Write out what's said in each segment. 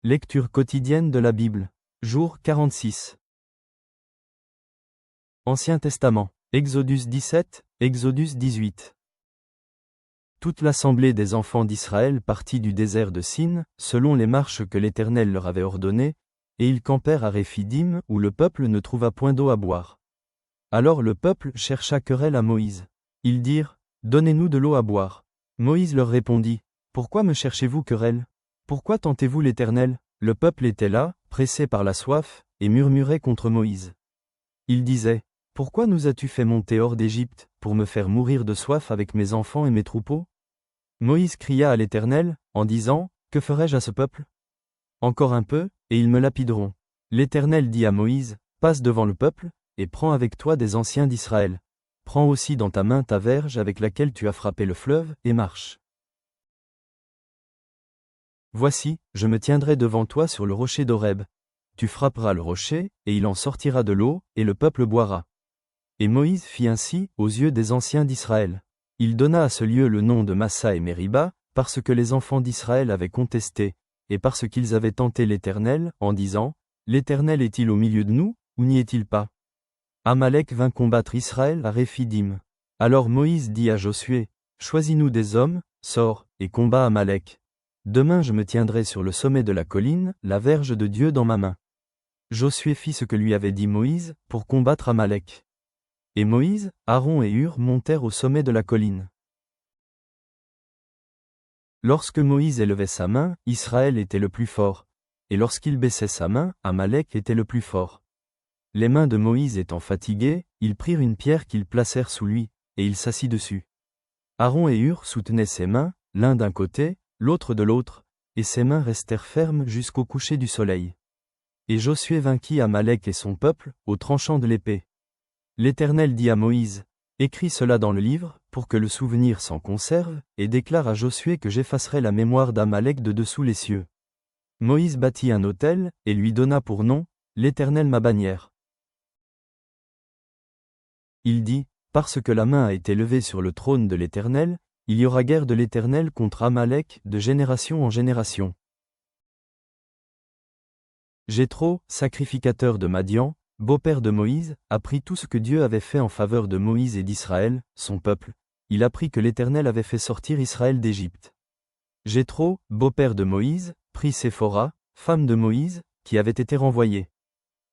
Lecture quotidienne de la Bible. Jour 46. Ancien Testament. Exodus 17, Exodus 18. Toute l'assemblée des enfants d'Israël partit du désert de Sin, selon les marches que l'Éternel leur avait ordonnées, et ils campèrent à Réphidim, où le peuple ne trouva point d'eau à boire. Alors le peuple chercha querelle à Moïse. Ils dirent, « Donnez-nous de l'eau à boire. » Moïse leur répondit, « Pourquoi me cherchez-vous querelle ? Pourquoi tentez-vous l'Éternel ?» Le peuple était là, pressé par la soif, et murmurait contre Moïse. Il disait, « Pourquoi nous as-tu fait monter hors d'Égypte, pour me faire mourir de soif avec mes enfants et mes troupeaux ?» Moïse cria à l'Éternel, en disant, « Que ferai-je à ce peuple ? Encore un peu, et ils me lapideront. » L'Éternel dit à Moïse, « Passe devant le peuple, et prends avec toi des anciens d'Israël. Prends aussi dans ta main ta verge avec laquelle tu as frappé le fleuve, et marche. Voici, je me tiendrai devant toi sur le rocher d'Horeb. Tu frapperas le rocher, et il en sortira de l'eau, et le peuple boira. » Et Moïse fit ainsi, aux yeux des anciens d'Israël. Il donna à ce lieu le nom de Massa et Mériba, parce que les enfants d'Israël avaient contesté, et parce qu'ils avaient tenté l'Éternel, en disant, « L'Éternel est-il au milieu de nous, ou n'y est-il pas ?» Amalek vint combattre Israël à Réphidim. Alors Moïse dit à Josué, « Choisis-nous des hommes, sors, et combat Amalek. Demain je me tiendrai sur le sommet de la colline, la verge de Dieu dans ma main. » Josué fit ce que lui avait dit Moïse, pour combattre Amalek. Et Moïse, Aaron et Hur montèrent au sommet de la colline. Lorsque Moïse élevait sa main, Israël était le plus fort, et lorsqu'il baissait sa main, Amalek était le plus fort. Les mains de Moïse étant fatiguées, ils prirent une pierre qu'ils placèrent sous lui, et il s'assit dessus. Aaron et Hur soutenaient ses mains, l'un d'un côté, l'autre de l'autre, et ses mains restèrent fermes jusqu'au coucher du soleil. Et Josué vainquit Amalek et son peuple, au tranchant de l'épée. L'Éternel dit à Moïse, « Écris cela dans le livre, pour que le souvenir s'en conserve, et déclare à Josué que j'effacerai la mémoire d'Amalek de dessous les cieux. » Moïse bâtit un autel, et lui donna pour nom, « L'Éternel ma bannière. » Il dit, « Parce que la main a été levée sur le trône de l'Éternel, il y aura guerre de l'Éternel contre Amalek, de génération en génération. » Jéthro, sacrificateur de Madian, beau-père de Moïse, apprit tout ce que Dieu avait fait en faveur de Moïse et d'Israël, son peuple. Il apprit que l'Éternel avait fait sortir Israël d'Égypte. Jéthro, beau-père de Moïse, prit Séphora, femme de Moïse, qui avait été renvoyée.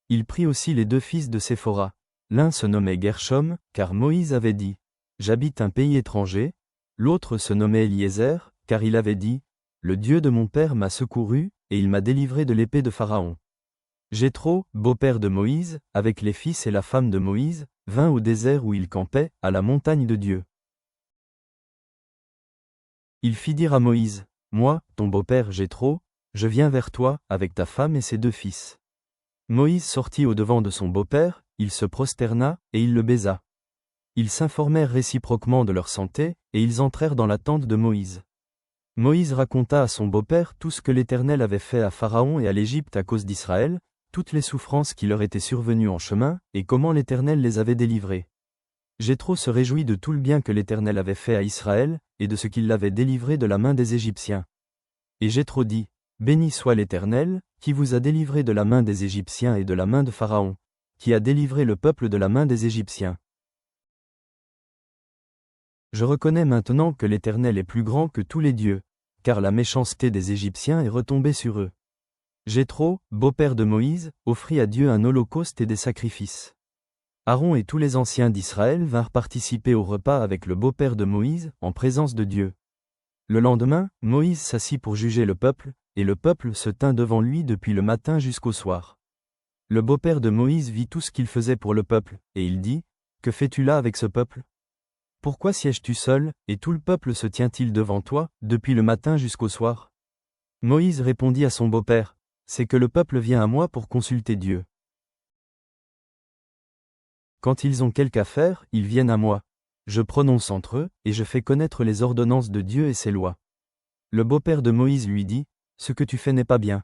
Il prit aussi les deux fils de Séphora. L'un se nommait Gershom, car Moïse avait dit, « J'habite un pays étranger », l'autre se nommait Eliezer, car il avait dit, « Le Dieu de mon père m'a secouru, et il m'a délivré de l'épée de Pharaon. » Jéthro, beau-père de Moïse, avec les fils et la femme de Moïse, vint au désert où il campait, à la montagne de Dieu. Il fit dire à Moïse, « Moi, ton beau-père Jéthro, je viens vers toi, avec ta femme et ses deux fils. » Moïse sortit au-devant de son beau-père, il se prosterna, et il le baisa. Ils s'informèrent réciproquement de leur santé, et ils entrèrent dans la tente de Moïse. Moïse raconta à son beau-père tout ce que l'Éternel avait fait à Pharaon et à l'Égypte à cause d'Israël, toutes les souffrances qui leur étaient survenues en chemin, et comment l'Éternel les avait délivrés. Jéthro se réjouit de tout le bien que l'Éternel avait fait à Israël, et de ce qu'il l'avait délivré de la main des Égyptiens. Et Jéthro dit, « Béni soit l'Éternel, qui vous a délivré de la main des Égyptiens et de la main de Pharaon, qui a délivré le peuple de la main des Égyptiens. Je reconnais maintenant que l'Éternel est plus grand que tous les dieux, car la méchanceté des Égyptiens est retombée sur eux. » Jéthro, beau-père de Moïse, offrit à Dieu un holocauste et des sacrifices. Aaron et tous les anciens d'Israël vinrent participer au repas avec le beau-père de Moïse, en présence de Dieu. Le lendemain, Moïse s'assit pour juger le peuple, et le peuple se tint devant lui depuis le matin jusqu'au soir. Le beau-père de Moïse vit tout ce qu'il faisait pour le peuple, et il dit, « Que fais-tu là avec ce peuple ? Pourquoi sièges-tu seul, et tout le peuple se tient-il devant toi, depuis le matin jusqu'au soir ?» Moïse répondit à son beau-père, « C'est que le peuple vient à moi pour consulter Dieu. Quand ils ont quelque affaire, ils viennent à moi. Je prononce entre eux, et je fais connaître les ordonnances de Dieu et ses lois. » Le beau-père de Moïse lui dit, « Ce que tu fais n'est pas bien.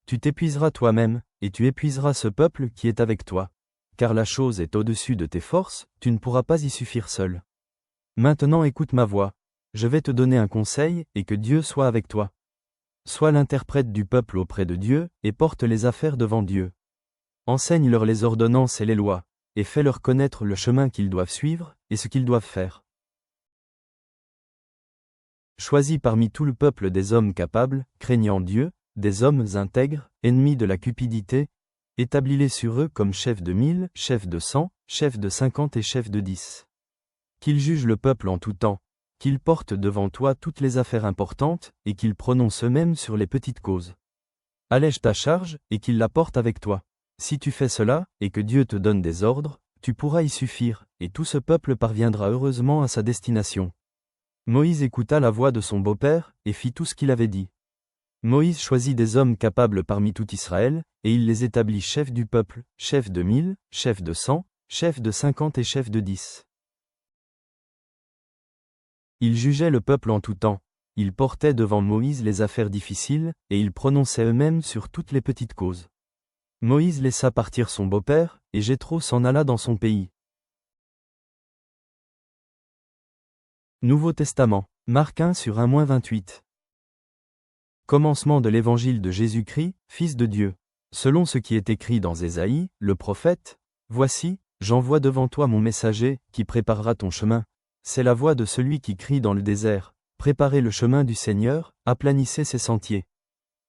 Tu t'épuiseras toi-même, et tu épuiseras ce peuple qui est avec toi. Car la chose est au-dessus de tes forces, tu ne pourras pas y suffire seul. Maintenant écoute ma voix. Je vais te donner un conseil, et que Dieu soit avec toi. Sois l'interprète du peuple auprès de Dieu, et porte les affaires devant Dieu. Enseigne-leur les ordonnances et les lois, et fais-leur connaître le chemin qu'ils doivent suivre, et ce qu'ils doivent faire. Choisis parmi tout le peuple des hommes capables, craignant Dieu, des hommes intègres, ennemis de la cupidité, établis-les sur eux comme chefs de 1000, chefs de 100, chefs de 50 et chefs de 10. Qu'ils jugent le peuple en tout temps, qu'ils portent devant toi toutes les affaires importantes, et qu'ils prononcent eux-mêmes sur les petites causes. Allège ta charge, et qu'ils la portent avec toi. Si tu fais cela, et que Dieu te donne des ordres, tu pourras y suffire, et tout ce peuple parviendra heureusement à sa destination. Moïse écouta la voix de son beau-père, et fit tout ce qu'il avait dit. Moïse choisit des hommes capables parmi tout Israël, et il les établit chefs du peuple, chefs de 1000, chefs de 100, chefs de 50 et chefs de 10. Ils jugeaient le peuple en tout temps, ils portaient devant Moïse les affaires difficiles, et ils prononçaient eux-mêmes sur toutes les petites causes. Moïse laissa partir son beau-père, et Jéthro s'en alla dans son pays. Nouveau Testament, Marc 1:1-28. Commencement de l'évangile de Jésus-Christ, Fils de Dieu. Selon ce qui est écrit dans Ésaïe, le prophète, « Voici, j'envoie devant toi mon messager, qui préparera ton chemin. C'est la voix de celui qui crie dans le désert, préparez le chemin du Seigneur, aplanissez ses sentiers. »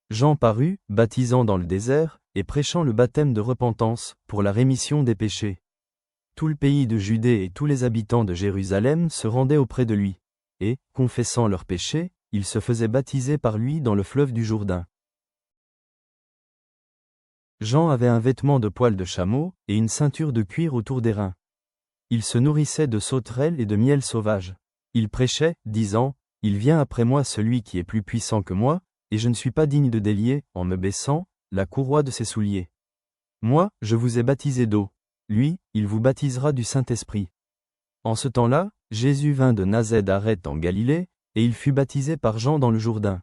Jean parut, baptisant dans le désert, et prêchant le baptême de repentance, pour la rémission des péchés. Tout le pays de Judée et tous les habitants de Jérusalem se rendaient auprès de lui, et, confessant leurs péchés, ils se faisaient baptiser par lui dans le fleuve du Jourdain. Jean avait un vêtement de poil de chameau, et une ceinture de cuir autour des reins. Il se nourrissait de sauterelles et de miel sauvage. Il prêchait, disant, « Il vient après moi celui qui est plus puissant que moi, et je ne suis pas digne de délier, en me baissant, la courroie de ses souliers. Moi, je vous ai baptisé d'eau. Lui, il vous baptisera du Saint-Esprit. » En ce temps-là, Jésus vint de Nazareth en Galilée, et il fut baptisé par Jean dans le Jourdain.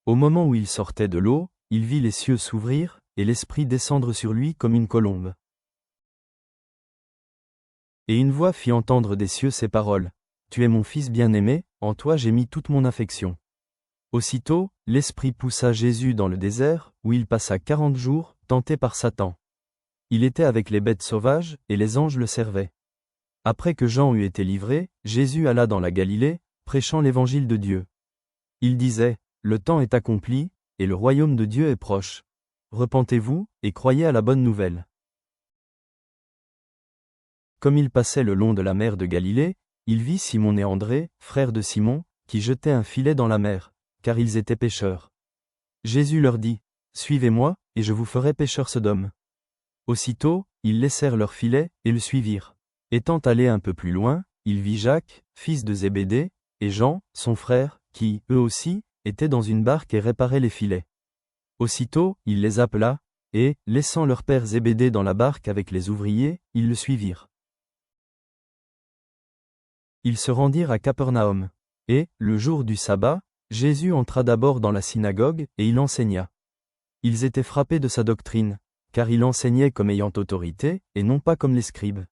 Au moment où il sortait de l'eau, il vit les cieux s'ouvrir, et l'Esprit descendre sur lui comme une colombe. Et une voix fit entendre des cieux ces paroles, « Tu es mon Fils bien-aimé, en toi j'ai mis toute mon affection. » Aussitôt, l'Esprit poussa Jésus dans le désert, où il passa 40 jours, tenté par Satan. Il était avec les bêtes sauvages, et les anges le servaient. Après que Jean eut été livré, Jésus alla dans la Galilée, prêchant l'évangile de Dieu. Il disait, « Le temps est accompli, et le royaume de Dieu est proche. Repentez-vous, et croyez à la bonne nouvelle. » Comme il passait le long de la mer de Galilée, il vit Simon et André, frères de Simon, qui jetaient un filet dans la mer, car ils étaient pêcheurs. Jésus leur dit, « Suivez-moi, et je vous ferai pêcheurs d'hommes. » Aussitôt, ils laissèrent leur filet, et le suivirent. Étant allé un peu plus loin, il vit Jacques, fils de Zébédée, et Jean, son frère, qui, eux aussi, étaient dans une barque et réparaient les filets. Aussitôt, il les appela, et, laissant leur père Zébédée dans la barque avec les ouvriers, ils le suivirent. Ils se rendirent à Capernaum. Et, le jour du sabbat, Jésus entra d'abord dans la synagogue, et il enseigna. Ils étaient frappés de sa doctrine, car il enseignait comme ayant autorité, et non pas comme les scribes.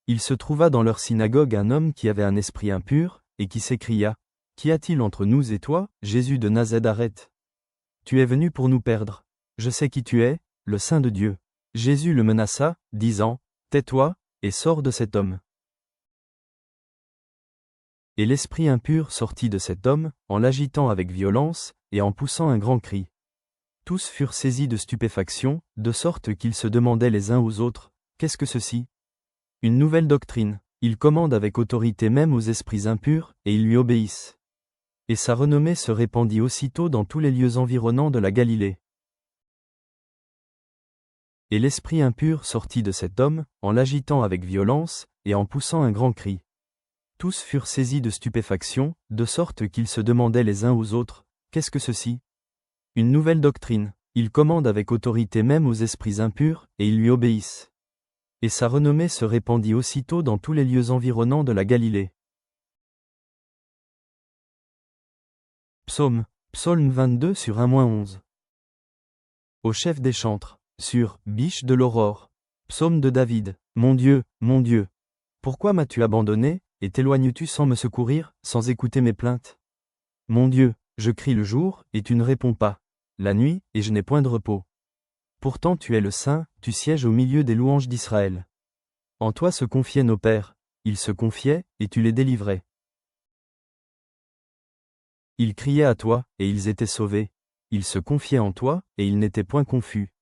Il se trouva dans leur synagogue un homme qui avait un esprit impur, et qui s'écria, « Qu'y a-t-il entre nous et toi, Jésus de Nazareth? Tu es venu pour nous perdre. Je sais qui tu es, le Saint de Dieu. » Jésus le menaça, disant, « Tais-toi, et sors de cet homme. » Et l'esprit impur sortit de cet homme, en l'agitant avec violence, et en poussant un grand cri. Tous furent saisis de stupéfaction, de sorte qu'ils se demandaient les uns aux autres, « Qu'est-ce que ceci? Une nouvelle doctrine. Il commande avec autorité même aux esprits impurs, et ils lui obéissent. » Et sa renommée se répandit aussitôt dans tous les lieux environnants de la Galilée. Et l'esprit impur sortit de cet homme, en l'agitant avec violence, et en poussant un grand cri. Tous furent saisis de stupéfaction, de sorte qu'ils se demandaient les uns aux autres, « Qu'est-ce que ceci? Une nouvelle doctrine. Il commande avec autorité même aux esprits impurs, et ils lui obéissent. » Et sa renommée se répandit aussitôt dans tous les lieux environnants de la Galilée. Psaume 22 sur 1-11. Au chef des chantres, sur Biche de l'aurore. Psaume de David. Mon Dieu, pourquoi m'as-tu abandonné, et t'éloignes-tu sans me secourir, sans écouter mes plaintes? Mon Dieu, Je crie le jour, et tu ne réponds pas. La nuit, et je n'ai point de repos. Pourtant tu es le Saint, tu sièges au milieu des louanges d'Israël. En toi se confiaient nos pères, ils se confiaient, et tu les délivrais. Ils criaient à toi, et ils étaient sauvés. Ils se confiaient en toi, et ils n'étaient point confus.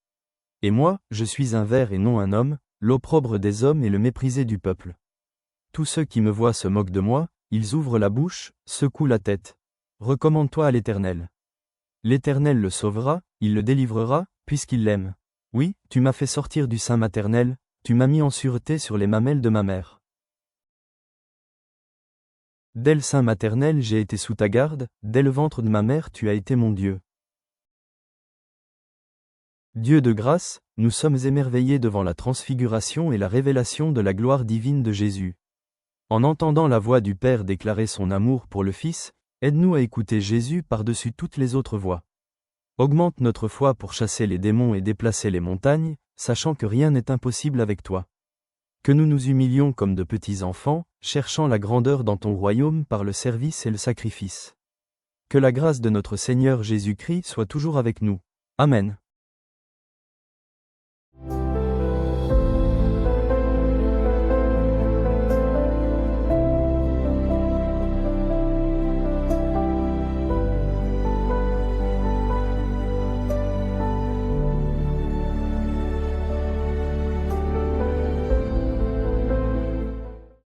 Et moi, je suis un ver et non un homme, l'opprobre des hommes et le méprisé du peuple. Tous ceux qui me voient se moquent de moi, ils ouvrent la bouche, secouent la tête. Recommande-toi à l'Éternel. L'Éternel le sauvera, il le délivrera, puisqu'il l'aime. Oui, tu m'as fait sortir du sein maternel, tu m'as mis en sûreté sur les mamelles de ma mère. Dès le sein maternel j'ai été sous ta garde, dès le ventre de ma mère tu as été mon Dieu. Dieu de grâce, nous sommes émerveillés devant la transfiguration et la révélation de la gloire divine de Jésus. En entendant la voix du Père déclarer son amour pour le Fils, aide-nous à écouter Jésus par-dessus toutes les autres voix. Augmente notre foi pour chasser les démons et déplacer les montagnes, sachant que rien n'est impossible avec toi. Que nous nous humilions comme de petits enfants, cherchant la grandeur dans ton royaume par le service et le sacrifice. Que la grâce de notre Seigneur Jésus-Christ soit toujours avec nous. Amen.